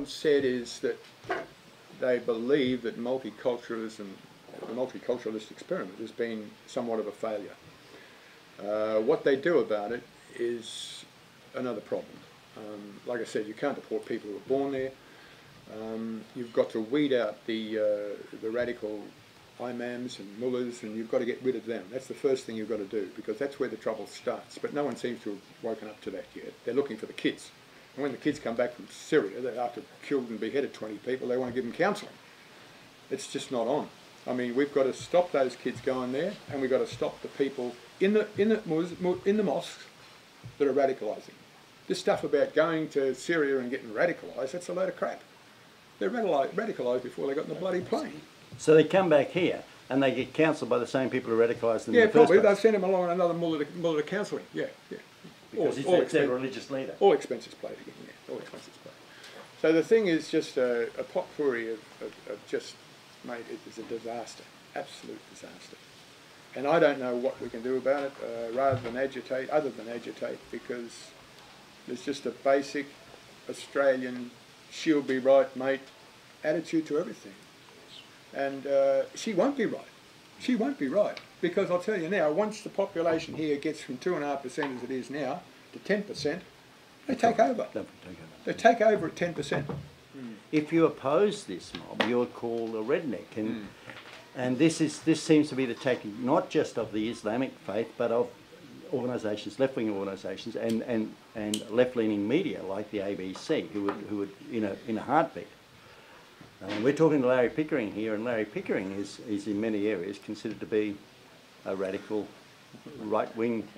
once said is that they believe that multiculturalism, the multiculturalist experiment, has been somewhat of a failure. What they do about it is another problem. Like I said, you can't deport people who are born there. You've got to weed out the radical imams and mullahs, and you've got to get rid of them. That's the first thing you've got to do, because that's where the trouble starts. But no one seems to have woken up to that yet. They're looking for the kids. And when the kids come back from Syria, after killed and beheaded 20 people, they want to give them counselling. It's just not on. I mean, we've got to stop those kids going there, and we've got to stop the people in the mosques that are radicalising. This stuff about going to Syria and getting radicalised, that's a load of crap. They're radicalised before they got in the bloody plane. So they come back here and they get counselled by the same people who radicalised them in the first probably. place? They've sent them along another mullah to counselling. Yeah. Because he's their religious leader. All expenses paid again, yeah. All expenses paid. So the thing is just a potpourri of just, mate, it is a disaster. Absolute disaster. And I don't know what we can do about it other than agitate, because there's just a basic Australian she'll be right, mate, attitude to everything. And she won't be right. She won't be right. Because I'll tell you now, once the population here gets from 2.5% as it is now to 10%, they take over. They take over at 10%. If you oppose this mob, you're called a redneck. And this seems to be the tactic not just of the Islamic faith, but of organisations, left-wing organisations, and left-leaning media like the ABC, who would in a heartbeat. We're talking to Larry Pickering here, and Larry Pickering is in many areas considered to be a radical right-wing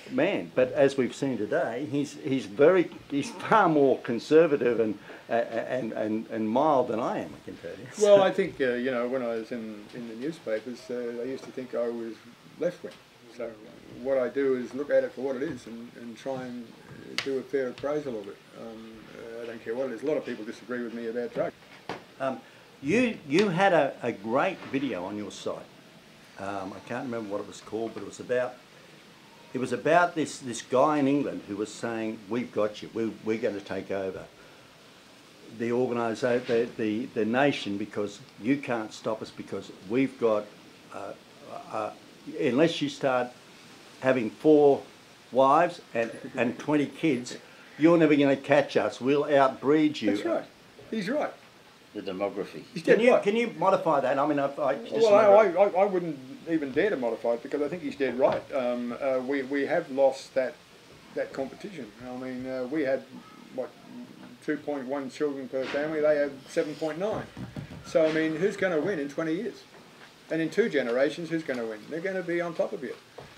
man. But as we've seen today, he's far more conservative and mild than I am, I can tell you. Well, I think when I was in the newspapers, they used to think I was left-wing. So what I do is look at it for what it is and try and do a fair appraisal of it. I don't care what it is. A lot of people disagree with me about drugs. You had a great video on your site. I can't remember what it was called, but it was about this guy in England who was saying, "We've got you. We're going to take over the organisation, the nation, because you can't stop us, because we've got unless you start having 4 wives and 20 kids, you're never going to catch us. We'll outbreed you." That's right. He's right. The demography. Can you modify that? I mean, I wouldn't even dare to modify it, because I think he's dead right. We have lost that competition. I mean, we had 2.1 children per family. They have 7.9. So I mean, who's going to win in 20 years? And in 2 generations, who's going to win? They're going to be on top of you.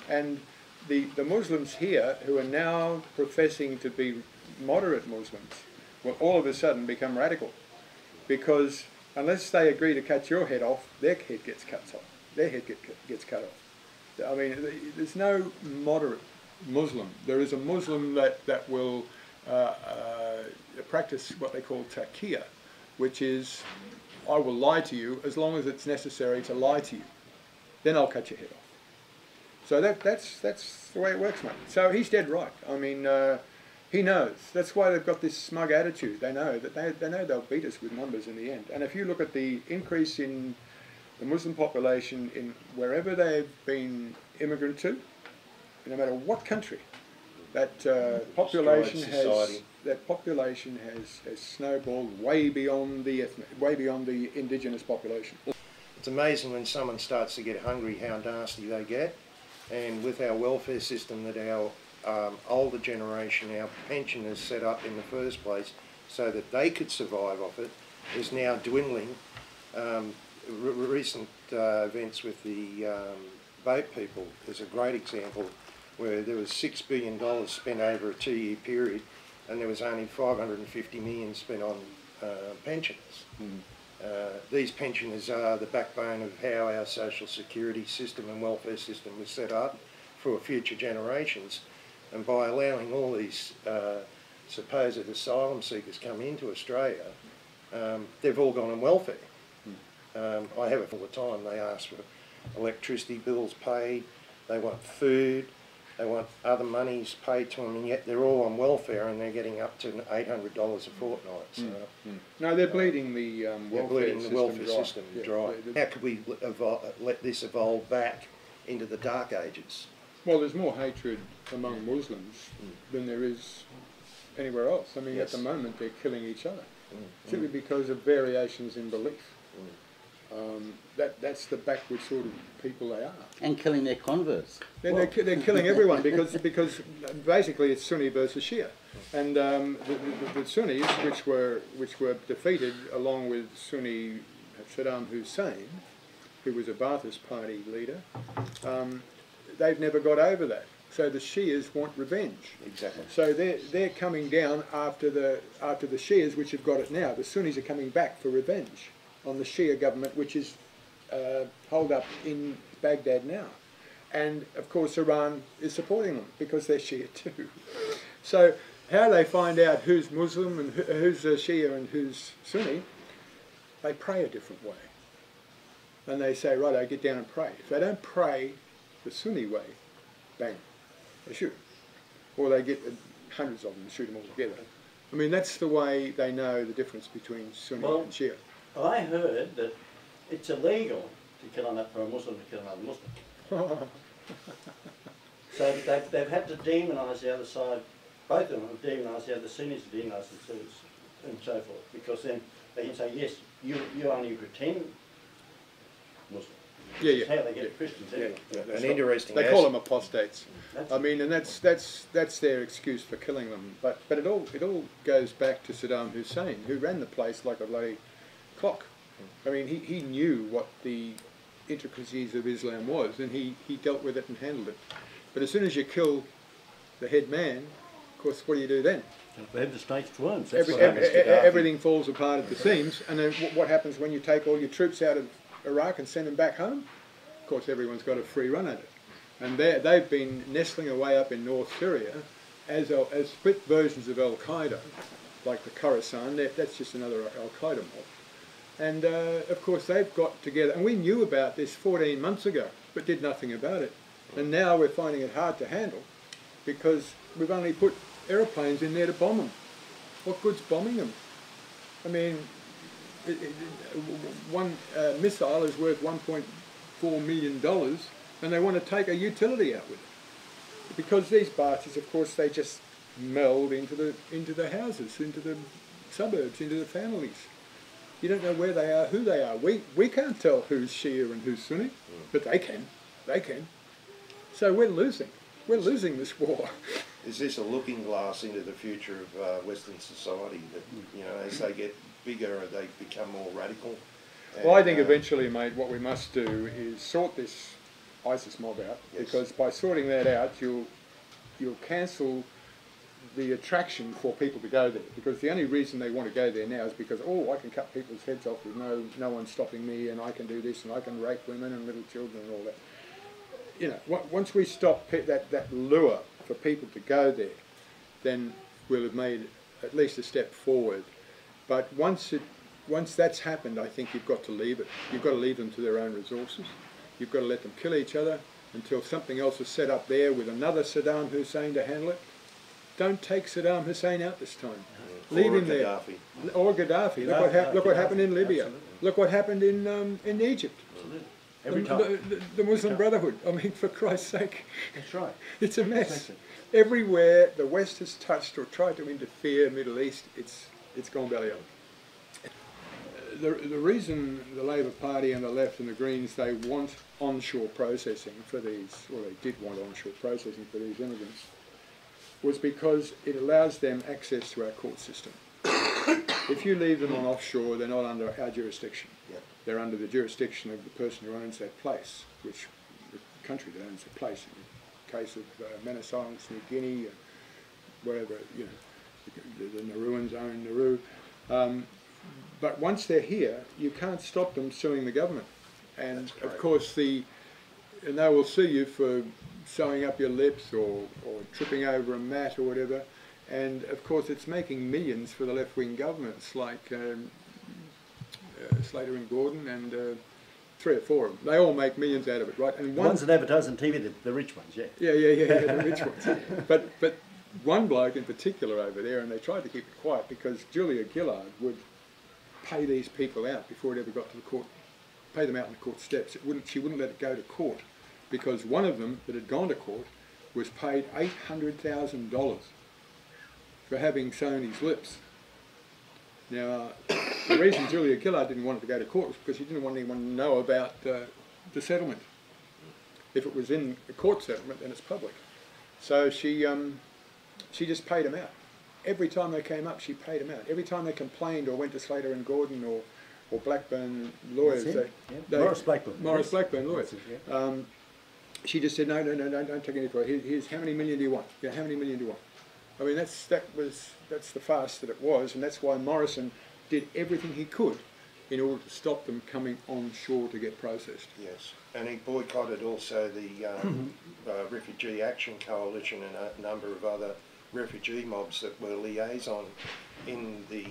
And the Muslims here, who are now professing to be moderate Muslims, will all of a sudden become radical. Because unless they agree to cut your head off, their head gets cut off. Their head gets cut off. I mean, there's no moderate Muslim. There is a Muslim that will practice what they call taqiyya, which is, I will lie to you as long as it's necessary to lie to you. Then I'll cut your head off. So that's the way it works, mate. So he's dead right. I mean, he knows. That's why they've got this smug attitude. They know that they know they'll beat us with numbers in the end. And if you look at the increase in the Muslim population in wherever they've been immigrant to, no matter what country, that population has snowballed way beyond the indigenous population. It's amazing when someone starts to get hungry how nasty they get, and with our welfare system that our older generation, our pensioners set up in the first place so that they could survive off it, is now dwindling. Recent events with the boat people is a great example, where there was $6 billion spent over a 2-year period, and there was only $550 million spent on pensioners. These pensioners are the backbone of how our social security system and welfare system was set up for future generations. And by allowing all these supposed asylum seekers come into Australia, they've all gone on welfare. I have it all the time. They ask for electricity bills paid, they want food, They want other monies paid to them, and yet they're all on welfare, and they're getting up to $800 a fortnight. So, No, they're bleeding the welfare system dry. How could we let this evolve back into the Dark Ages? Well, there's more hatred among Muslims than there is anywhere else. I mean, at the moment they're killing each other simply because of variations in belief. That's the backward sort of people they are. And killing their converts. They're killing everyone because basically it's Sunni versus Shia, and the Sunnis, which were defeated along with Sunni Saddam Hussein, who was a Ba'athist Party leader, they've never got over that. So the Shias want revenge. Exactly. So they're coming down after the Shias, which have got it now. The Sunnis are coming back for revenge on the Shia government, which is holed up in Baghdad now. And of course Iran is supporting them because they're Shia too. So how they find out who's Muslim and who's Shia and who's Sunni, they pray a different way. And they say, right, I get down and pray. If they don't pray the Sunni way, bang, they shoot. Or they get hundreds of them and shoot them all together. I mean, that's the way they know the difference between Sunni and Shia. I heard that it's illegal to kill for a Muslim to kill another Muslim. So they've had to demonise the other side. Both of them have demonised the other Sunnis, demonised themselves, and so forth. Because then they can say, yes, you only pretend Muslim. Yeah. That's how they get Christians anyway. An interesting. They call them apostates. I mean, and that's their excuse for killing them. But it all goes back to Saddam Hussein, who ran the place like a bloody clock. I mean, he knew what the intricacies of Islam was, and he dealt with it and handled it. But as soon as you kill the head man, of course, what do you do then? The state's worms. Everything falls apart at the seams, and then what happens when you take all your troops out of Iraq and send them back home? Of course, everyone's got a free run at it. And they've been nestling away up in North Syria as split versions of Al-Qaeda, like the Khorasan. That's just another Al-Qaeda mob. And of course they've got together, and we knew about this 14 months ago, but did nothing about it. And now we're finding it hard to handle because we've only put aeroplanes in there to bomb them. What good's bombing them? I mean, one missile is worth $1.4 million, and they want to take a utility out with it. Because these bastards, of course, they just meld into the houses, into the suburbs, into the families. You don't know where they are, who they are. We can't tell who's Shia and who's Sunni, but they can. They can. So we're losing. We're losing this war. Is this a looking glass into the future of Western society that, you know, as they get bigger, they become more radical? And, well, I think eventually, mate, what we must do is sort this ISIS mob out, because by sorting that out, you'll cancel the attraction for people to go there, because the only reason they want to go there now is because, oh, I can cut people's heads off with no one stopping me, and I can do this, and I can rape women and little children and all that. You know, once we stop that lure for people to go there, then we'll have made at least a step forward. But once that's happened, I think you've got to leave it. You've got to leave them to their own resources. You've got to let them kill each other until something else is set up there with another Saddam Hussein to handle it. Don't take Saddam Hussein out this time. Leave him there. Or Gaddafi. Look what happened in Libya. Absolutely. Look what happened in Egypt. Absolutely. Every time. The Muslim Brotherhood. I mean, for Christ's sake. That's right. It's a mess. Exactly. Everywhere the West has touched or tried to interfere, Middle East, it's gone belly up. The reason the Labor Party and the Left and the Greens, they want onshore processing for these, or they did want onshore processing for these immigrants, was because it allows them access to our court system. If you leave them on offshore, they're not under our jurisdiction. Yep. They're under the jurisdiction of the person who owns that place, which the country that owns the place. In the case of Manasang, New Guinea, wherever, you know, the Nauruans own Nauru. But once they're here, you can't stop them suing the government. And of course, and they will sue you for sewing up your lips or tripping over a mat or whatever. And of course, it's making millions for the left-wing governments like Slater and Gordon and 3 or 4 of them. They all make millions out of it, right? And The ones that advertise on TV, the rich ones, yeah. Yeah, the rich ones. But one bloke in particular over there, and they tried to keep it quiet because Julia Gillard would pay these people out before it ever got to the court, pay them out on the court steps. She wouldn't let it go to court because one of them that had gone to court was paid $800,000 for having sewn his lips. Now, the reason Julia Gillard didn't want it to go to court was because she didn't want anyone to know about the settlement. If it was in a court settlement, then it's public. So she just paid them out. Every time they came up, she paid them out. Every time they complained or went to Slater and Gordon or Blackburn lawyers, Morris Blackburn. Morris Blackburn lawyers. Yeah. She just said, no, don't take any for it. Here's how many million do you want? Yeah, how many million do you want? I mean, that's the farce that it was, and that's why Morrison did everything he could in order to stop them coming on shore to get processed. Yes, and he boycotted also the Refugee Action Coalition and a number of other refugee mobs that were liaison in the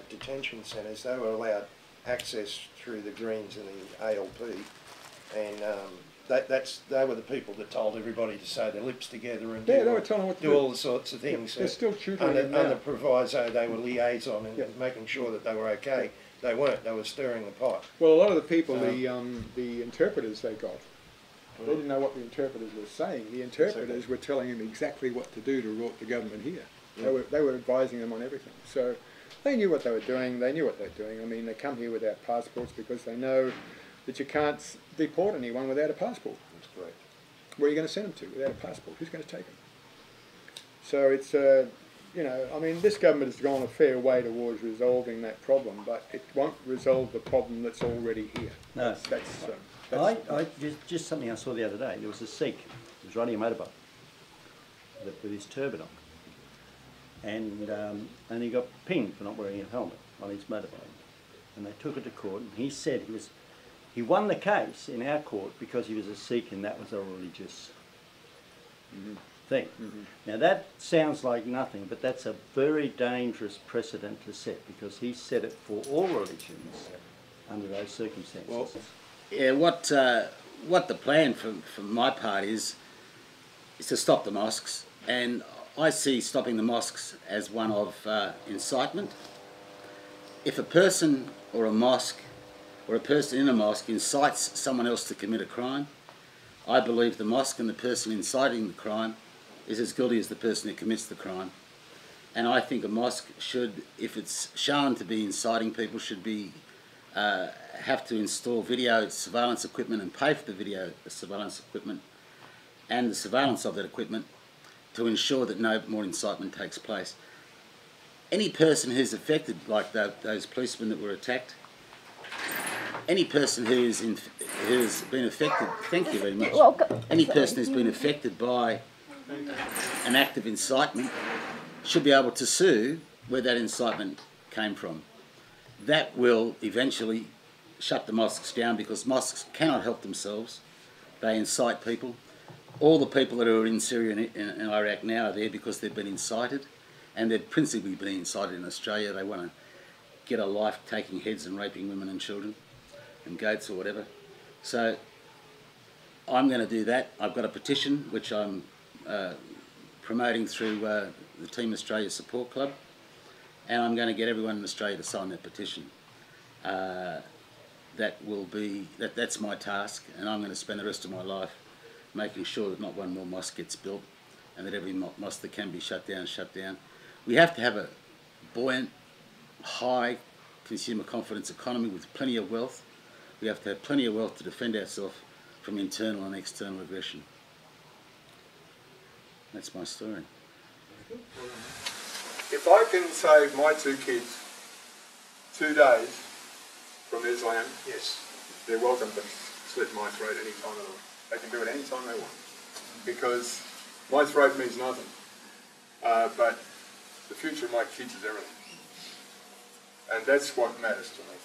detention centres. They were allowed access through the Greens and the ALP, and they were the people that told everybody to sew their lips together and they were telling what to do all the sorts of things. They're still tutoring them now. Under proviso, they were liaison and making sure that they were okay. They weren't. They were stirring the pot. Well, a lot of the people, the interpreters they got, they didn't know what the interpreters were saying. The interpreters were telling them exactly what to do to rot the government here. They were advising them on everything. So they knew what they were doing. They knew what they were doing. I mean, they come here without passports because they know that you can't deport anyone without a passport. That's correct. Where are you going to send them to without a passport? Who's going to take them? So it's, you know, I mean, this government has gone a fair way towards resolving that problem, but it won't resolve the problem that's already here. No. That's just something I saw the other day. There was a Sikh who was riding a motorbike with his turban on, and he got pinged for not wearing a helmet on his motorbike, and they took it to court. And he said he won the case in our court because he was a Sikh and that was a religious thing. Now that sounds like nothing, but that's a very dangerous precedent to set because he set it for all religions under those circumstances. Well, yeah, what the plan from my part is to stop the mosques, and I see stopping the mosques as one of incitement. If a person or a mosque or a person in a mosque incites someone else to commit a crime, I believe the mosque and the person inciting the crime is as guilty as the person who commits the crime. And I think a mosque should, if it's shown to be inciting people, should be have to install video surveillance equipment and pay for the video surveillance equipment and the surveillance of that equipment to ensure that no more incitement takes place. Any person who's affected, like those policemen that were attacked, any person who's been affected, thank you very much, any person who's been affected by an act of incitement should be able to sue where that incitement came from. That will eventually shut the mosques down because mosques cannot help themselves. They incite people. All the people that are in Syria and Iraq now are there because they've been incited, and they've principally been incited in Australia. They want to get a life taking heads and raping women and children and goats or whatever. So I'm going to do that. I've got a petition which I'm promoting through the Team Australia Support Club, and I'm going to get everyone in Australia to sign that petition. That's my task, and I'm going to spend the rest of my life making sure that not one more mosque gets built and that every mosque that can be shut down. We have to have a buoyant, high consumer confidence economy with plenty of wealth. We have to have plenty of wealth to defend ourselves from internal and external aggression. That's my story. If I can save my 2 kids 2 days from Islam, yes, they're welcome to slit my throat any time they want. They can do it any time they want. Because my throat means nothing. But the future of my kids is everything. And that's what matters to me.